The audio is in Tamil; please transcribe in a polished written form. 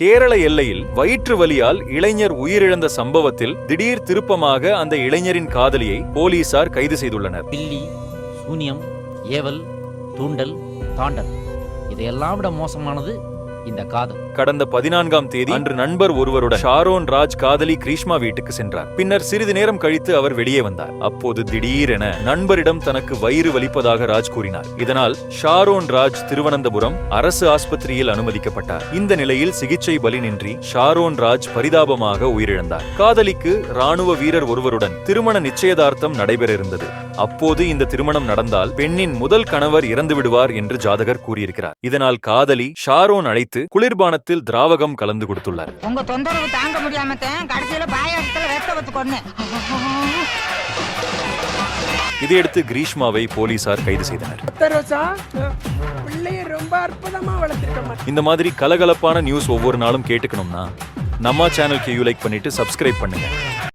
கேரள எல்லையில் வயிற்று வலியால் இளைஞர் உயிரிழந்த சம்பவத்தில் திடீர் திருப்பமாக அந்த இளைஞரின் காதலியை போலீசார் கைது செய்துள்ளனர். பில்லி, சூனியம், ஏவல், தூண்டல், தாண்டல் இதையெல்லாம் விட மோசமானது இந்த காதல். கடந்த 14ஆம் தேதி அன்று நண்பர் ஒருவருடன் ஷாரோன் ராஜ் காதலி கிரீஷ்மா வீட்டுக்கு சென்றார். பின்னர் சிறிது நேரம் கழித்து அவர் வெளியே வந்தார். அப்போது திடீரென நண்பரிடம் தனக்கு வயிறு வலிப்பதாக ராஜ் கூறினார். இதனால் ஷாரோன் ராஜ் திருவனந்தபுரம் அரசு ஆஸ்பத்திரியில் அனுமதிக்கப்பட்டார். இந்த நிலையில் சிகிச்சை பலனின்றி ஷாரோன் ராஜ் பரிதாபமாக உயிரிழந்தார். காதலிக்கு ராணுவ வீரர் ஒருவருடன் திருமண நிச்சயதார்த்தம் நடைபெற இருந்தது. அப்போது இந்த திருமணம் நடந்தால் பெண்ணின் முதல் கணவர் இறந்து விடுவார் என்று ஜாதகர் கூறியிருக்கிறார். இதனால் காதலி ஷாரோன் அழைத்து குளிர்பானத்தில் திராவகம் கலந்து கொடுத்துள்ளார். உங்க தொந்தரவு தாங்க முடியாம கடைசியில பாயாசத்துல வெத்த வச்சு கொண்டு. இதையடுத்து கிரீஷ்மாவை போலீசார் கைது செய்தனர். இந்த மாதிரி கலகலப்பான நியூஸ் ஒவ்வொரு நாளும் கேட்டுக்கணும்னா நம்ம சேனலுக்கு லைக் பண்ணிட்டு சப்ஸ்கிரைப் பண்ணுங்க.